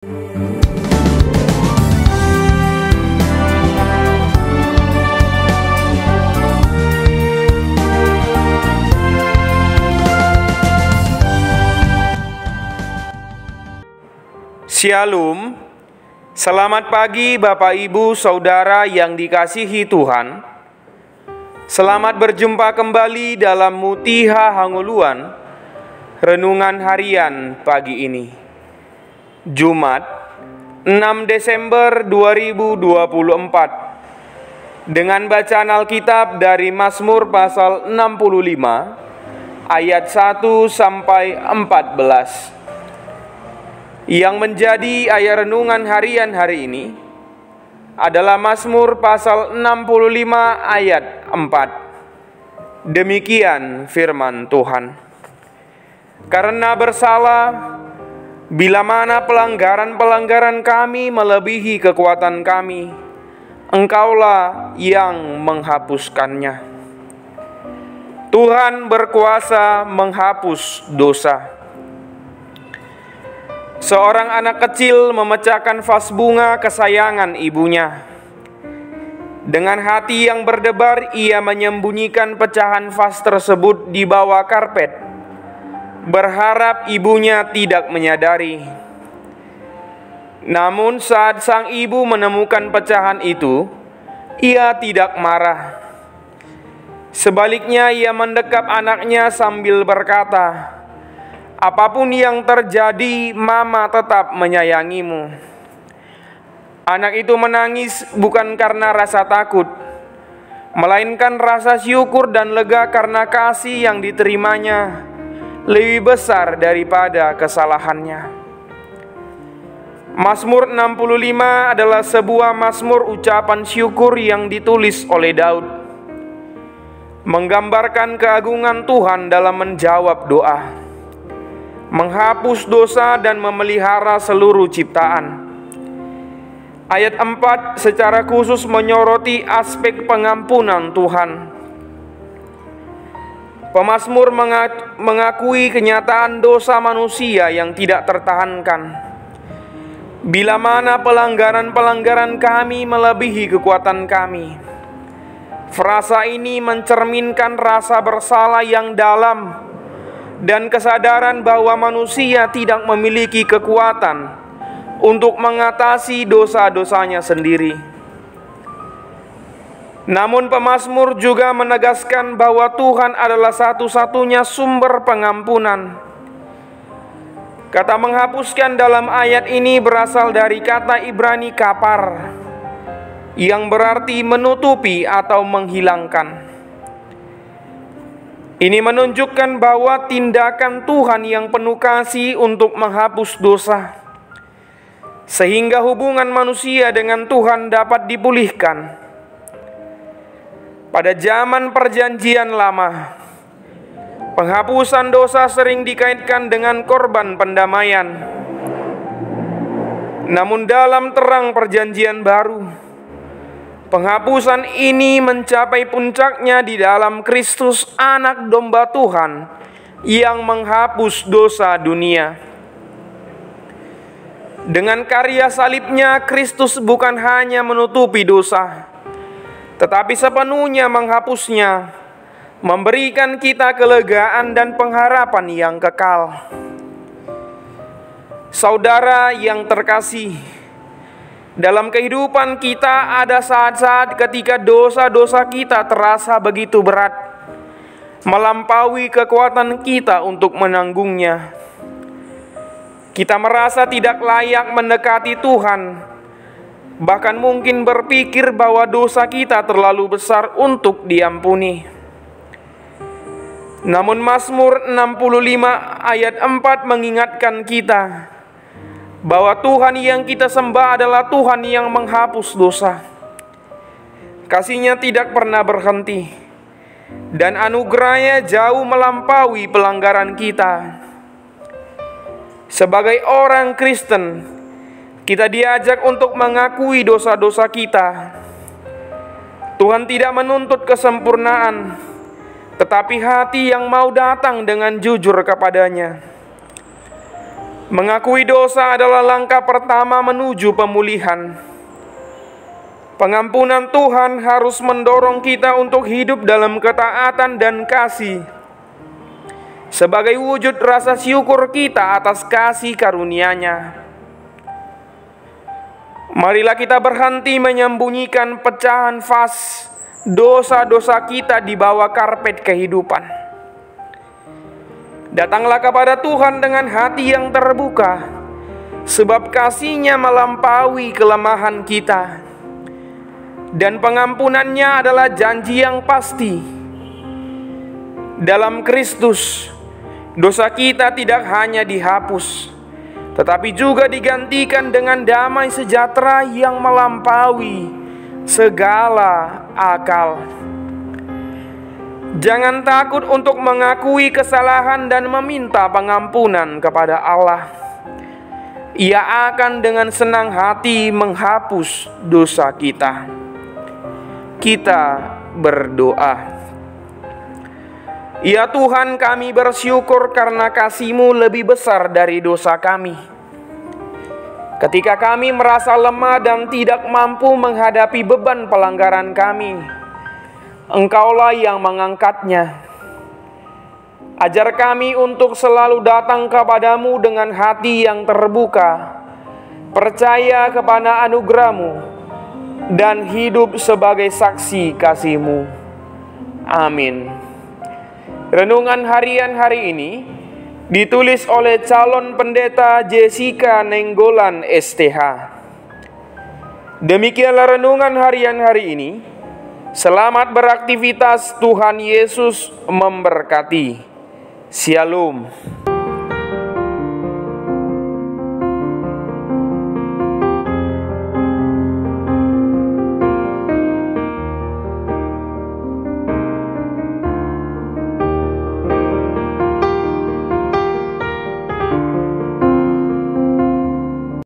Shalom, selamat pagi Bapak Ibu Saudara yang dikasihi Tuhan. Selamat berjumpa kembali dalam Mutiha Hanguluan, renungan harian pagi ini. Jumat, 6 Desember 2024. Dengan bacaan Alkitab dari Mazmur pasal 65, ayat 1 sampai 14. Yang menjadi ayat renungan harian hari ini adalah Mazmur pasal 65 ayat 4. Demikian firman Tuhan. Karena bersalah, bila mana pelanggaran-pelanggaran kami melebihi kekuatan kami, Engkaulah yang menghapuskannya. Tuhan berkuasa menghapus dosa. Seorang anak kecil memecahkan vas bunga kesayangan ibunya. Dengan hati yang berdebar, ia menyembunyikan pecahan vas tersebut di bawah karpet, berharap ibunya tidak menyadari. Namun saat sang ibu menemukan pecahan itu, ia tidak marah. Sebaliknya, ia mendekap anaknya sambil berkata, "Apapun yang terjadi, Mama tetap menyayangimu." Anak itu menangis bukan karena rasa takut, melainkan rasa syukur dan lega karena kasih yang diterimanya lebih besar daripada kesalahannya. Mazmur 65 adalah sebuah mazmur ucapan syukur yang ditulis oleh Daud, menggambarkan keagungan Tuhan dalam menjawab doa, menghapus dosa dan memelihara seluruh ciptaan. Ayat 4 secara khusus menyoroti aspek pengampunan Tuhan. Pemazmur mengakui kenyataan dosa manusia yang tidak tertahankan. Bila mana pelanggaran-pelanggaran kami melebihi kekuatan kami. Frasa ini mencerminkan rasa bersalah yang dalam dan kesadaran bahwa manusia tidak memiliki kekuatan untuk mengatasi dosa-dosanya sendiri. Namun pemazmur juga menegaskan bahwa Tuhan adalah satu-satunya sumber pengampunan. Kata menghapuskan dalam ayat ini berasal dari kata Ibrani kapar, yang berarti menutupi atau menghilangkan. Ini menunjukkan bahwa tindakan Tuhan yang penuh kasih untuk menghapus dosa, sehingga hubungan manusia dengan Tuhan dapat dipulihkan. Pada zaman Perjanjian Lama, penghapusan dosa sering dikaitkan dengan korban pendamaian. Namun dalam terang Perjanjian Baru, penghapusan ini mencapai puncaknya di dalam Kristus, Anak Domba Tuhan, yang menghapus dosa dunia. Dengan karya salibnya, Kristus bukan hanya menutupi dosa, tetapi sepenuhnya menghapusnya, memberikan kita kelegaan dan pengharapan yang kekal. Saudara yang terkasih, dalam kehidupan kita ada saat-saat ketika dosa-dosa kita terasa begitu berat, melampaui kekuatan kita untuk menanggungnya. Kita merasa tidak layak mendekati Tuhan, bahkan mungkin berpikir bahwa dosa kita terlalu besar untuk diampuni. Namun Mazmur 65 ayat 4 mengingatkan kita bahwa Tuhan yang kita sembah adalah Tuhan yang menghapus dosa. Kasih-Nya tidak pernah berhenti, dan anugerah-Nya jauh melampaui pelanggaran kita. Sebagai orang Kristen, kita diajak untuk mengakui dosa-dosa kita. Tuhan tidak menuntut kesempurnaan, tetapi hati yang mau datang dengan jujur kepadanya. Mengakui dosa adalah langkah pertama menuju pemulihan. Pengampunan Tuhan harus mendorong kita untuk hidup dalam ketaatan dan kasih, sebagai wujud rasa syukur kita atas kasih karunia-Nya. Marilah kita berhenti menyembunyikan pecahan vas dosa-dosa kita di bawah karpet kehidupan. Datanglah kepada Tuhan dengan hati yang terbuka, sebab kasih-Nya melampaui kelemahan kita. Dan pengampunannya adalah janji yang pasti. Dalam Kristus, dosa kita tidak hanya dihapus, tetapi juga digantikan dengan damai sejahtera yang melampaui segala akal. Jangan takut untuk mengakui kesalahan dan meminta pengampunan kepada Allah. Ia akan dengan senang hati menghapus dosa kita. Kita berdoa. Ya Tuhan, kami bersyukur karena kasih-Mu lebih besar dari dosa kami. Ketika kami merasa lemah dan tidak mampu menghadapi beban pelanggaran kami, Engkaulah yang mengangkatnya. Ajar kami untuk selalu datang kepadamu dengan hati yang terbuka, percaya kepada anugerah-Mu, dan hidup sebagai saksi kasih-Mu. Amin. Renungan harian hari ini ditulis oleh calon pendeta Jessica Nenggolan STH. Demikianlah renungan harian hari ini. Selamat beraktivitas, Tuhan Yesus memberkati. Shalom.